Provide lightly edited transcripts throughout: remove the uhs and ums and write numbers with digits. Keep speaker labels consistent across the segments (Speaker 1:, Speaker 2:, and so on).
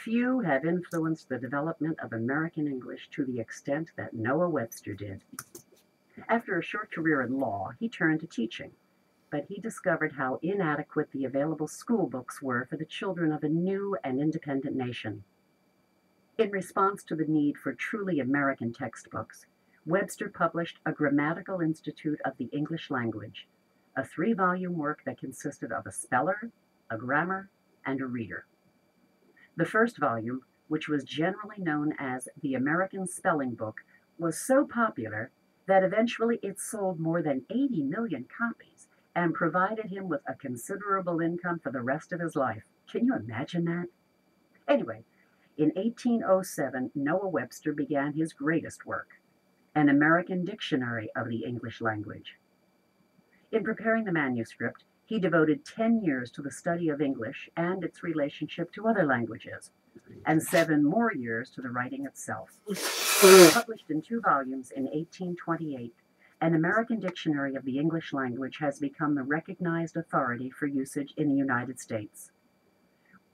Speaker 1: Few have influenced the development of American English to the extent that Noah Webster did. After a short career in law, he turned to teaching, but he discovered how inadequate the available school books were for the children of a new and independent nation. In response to the need for truly American textbooks, Webster published A Grammatical Institute of the English Language, a 3-volume work that consisted of a speller, a grammar, and a reader. The first volume, which was generally known as the American Spelling Book, was so popular that eventually it sold more than 80 million copies and provided him with a considerable income for the rest of his life. Can you imagine that? Anyway, in 1807, Noah Webster began his greatest work, an American Dictionary of the English Language. In preparing the manuscript, he devoted 10 years to the study of English and its relationship to other languages, and 7 more years to the writing itself. Published in 2 volumes in 1828, an American Dictionary of the English Language has become the recognized authority for usage in the United States.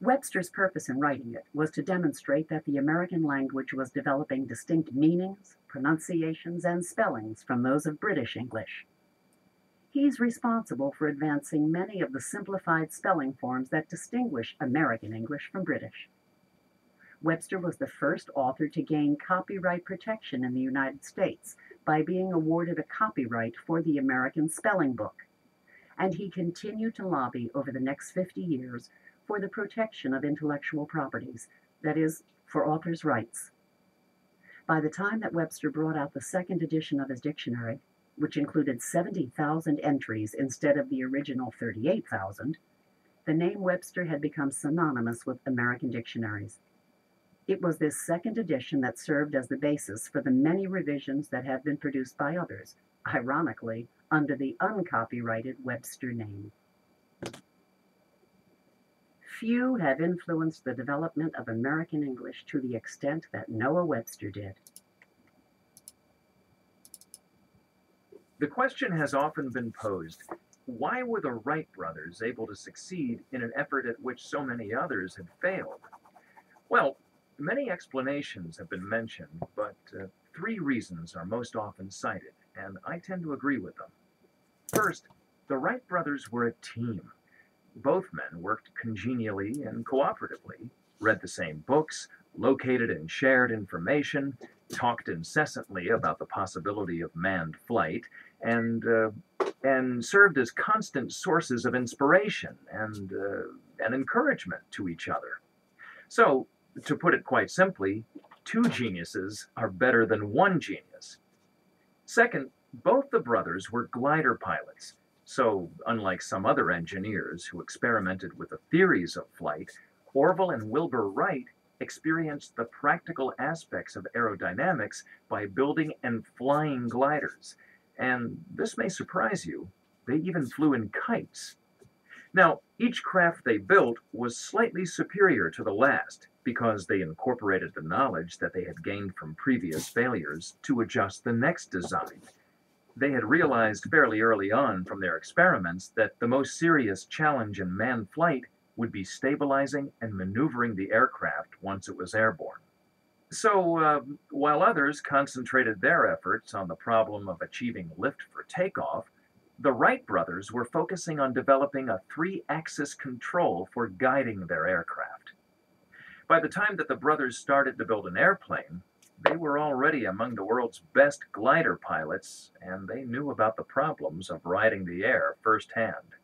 Speaker 1: Webster's purpose in writing it was to demonstrate that the American language was developing distinct meanings, pronunciations, and spellings from those of British English. He's responsible for advancing many of the simplified spelling forms that distinguish American English from British. Webster was the first author to gain copyright protection in the United States by being awarded a copyright for the American Spelling Book, and he continued to lobby over the next 50 years for the protection of intellectual properties, that is, for authors' rights. By the time that Webster brought out the second edition of his dictionary, which included 70,000 entries instead of the original 38,000, the name Webster had become synonymous with American dictionaries. It was this second edition that served as the basis for the many revisions that have been produced by others, ironically, under the uncopyrighted Webster name. Few have influenced the development of American English to the extent that Noah Webster did.
Speaker 2: The question has often been posed, why were the Wright brothers able to succeed in an effort at which so many others had failed? Well, many explanations have been mentioned, but 3 reasons are most often cited, and I tend to agree with them. First, the Wright brothers were a team. Both men worked congenially and cooperatively, read the same books, located and shared information, talked incessantly about the possibility of manned flight, and served as constant sources of inspiration and encouragement to each other. So, to put it quite simply, 2 geniuses are better than 1 genius. Second, both the brothers were glider pilots, so unlike some other engineers who experimented with the theories of flight, Orville and Wilbur Wright experienced the practical aspects of aerodynamics by building and flying gliders. And this may surprise you, they even flew in kites. Now, each craft they built was slightly superior to the last because they incorporated the knowledge that they had gained from previous failures to adjust the next design. They had realized fairly early on from their experiments that the most serious challenge in manned flight would be stabilizing and maneuvering the aircraft once it was airborne. So, while others concentrated their efforts on the problem of achieving lift for takeoff, the Wright brothers were focusing on developing a 3-axis control for guiding their aircraft. By the time that the brothers started to build an airplane, they were already among the world's best glider pilots, and they knew about the problems of riding the air firsthand.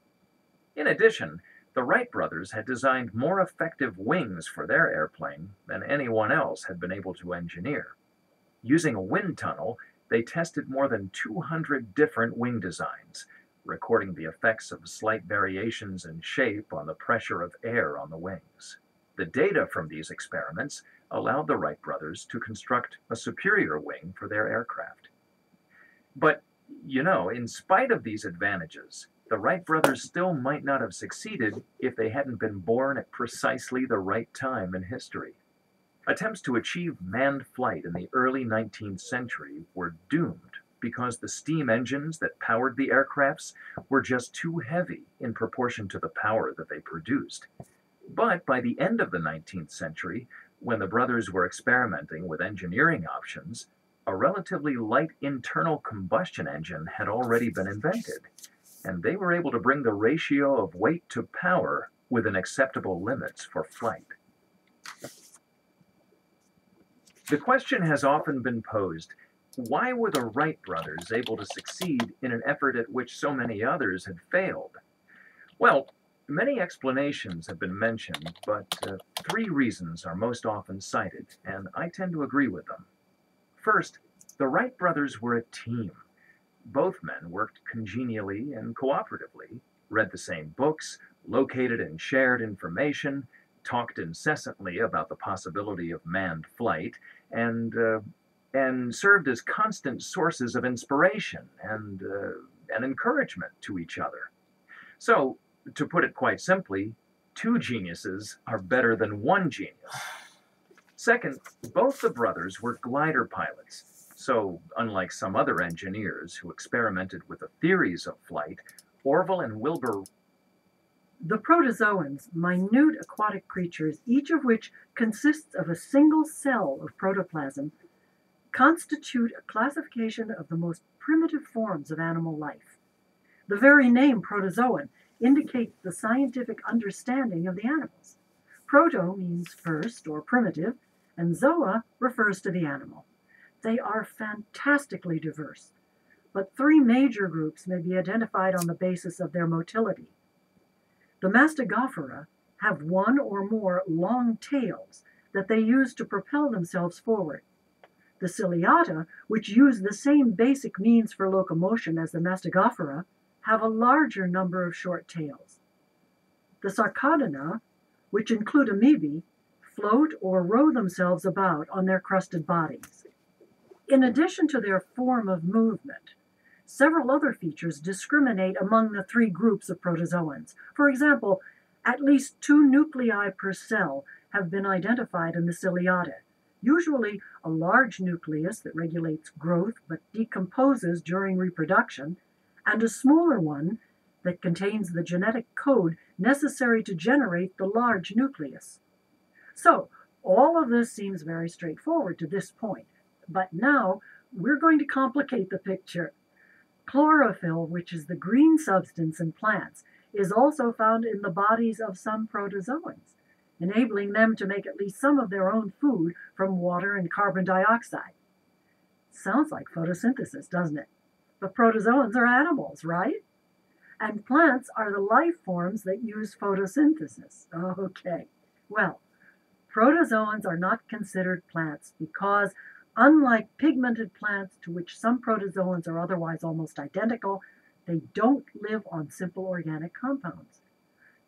Speaker 2: In addition, the Wright brothers had designed more effective wings for their airplane than anyone else had been able to engineer. Using a wind tunnel, they tested more than 200 different wing designs, recording the effects of slight variations in shape on the pressure of air on the wings. The data from these experiments allowed the Wright brothers to construct a superior wing for their aircraft. But, in spite of these advantages, the Wright brothers still might not have succeeded if they hadn't been born at precisely the right time in history. Attempts to achieve manned flight in the early 19th century were doomed because the steam engines that powered the aircrafts were just too heavy in proportion to the power that they produced. But by the end of the 19th century, when the brothers were experimenting with engineering options, a relatively light internal combustion engine had already been invented, and they were able to bring the ratio of weight to power within acceptable limits for flight. The question has often been posed, why were the Wright brothers able to succeed in an effort at which so many others had failed? Well, many explanations have been mentioned, but three reasons are most often cited, and I tend to agree with them. First, the Wright brothers were a team. Both men worked congenially and cooperatively, read the same books, located and shared information, talked incessantly about the possibility of manned flight, and served as constant sources of inspiration and encouragement to each other. So, to put it quite simply, two geniuses are better than one genius. Second, both the brothers were glider pilots. So, unlike some other engineers who experimented with the theories of flight, Orville and Wilbur.
Speaker 3: The protozoans, minute aquatic creatures, each of which consists of a single cell of protoplasm, constitute a classification of the most primitive forms of animal life. The very name protozoan indicates the scientific understanding of the animals. Proto means first or primitive, and zoa refers to the animal. They are fantastically diverse, but three major groups may be identified on the basis of their motility. The Mastigophora have one or more long tails that they use to propel themselves forward. The Ciliata, which use the same basic means for locomotion as the Mastigophora, have a larger number of short tails. The Sarcodina, which include amoebae, float or row themselves about on their crusted bodies. In addition to their form of movement, several other features discriminate among the three groups of protozoans. For example, at least 2 nuclei per cell have been identified in the Ciliata, usually a large nucleus that regulates growth but decomposes during reproduction, and a smaller one that contains the genetic code necessary to generate the large nucleus. So, all of this seems very straightforward to this point, but now we're going to complicate the picture. Chlorophyll, which is the green substance in plants, is also found in the bodies of some protozoans, enabling them to make at least some of their own food from water and carbon dioxide. Sounds like photosynthesis, doesn't it? But protozoans are animals, right? And plants are the life forms that use photosynthesis. Okay, well, protozoans are not considered plants because, unlike pigmented plants to which some protozoans are otherwise almost identical, they don't live on simple organic compounds.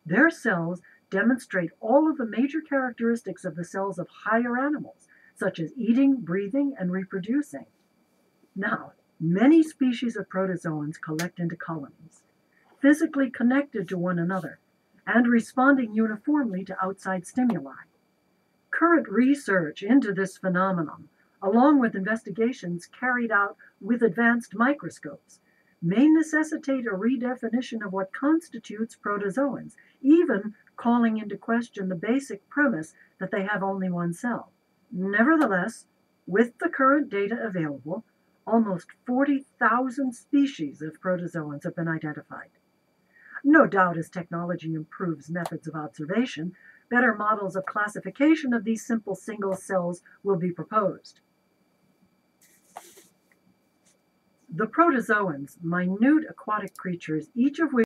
Speaker 3: Their cells demonstrate all of the major characteristics of the cells of higher animals, such as eating, breathing, and reproducing. Now, many species of protozoans collect into colonies, physically connected to one another, and responding uniformly to outside stimuli. Current research into this phenomenon, along with investigations carried out with advanced microscopes, may necessitate a redefinition of what constitutes protozoans, even calling into question the basic premise that they have only one cell. Nevertheless, with the current data available, almost 40,000 species of protozoans have been identified. No doubt as technology improves methods of observation, better models of classification of these simple single cells will be proposed. The protozoans, minute aquatic creatures, each of which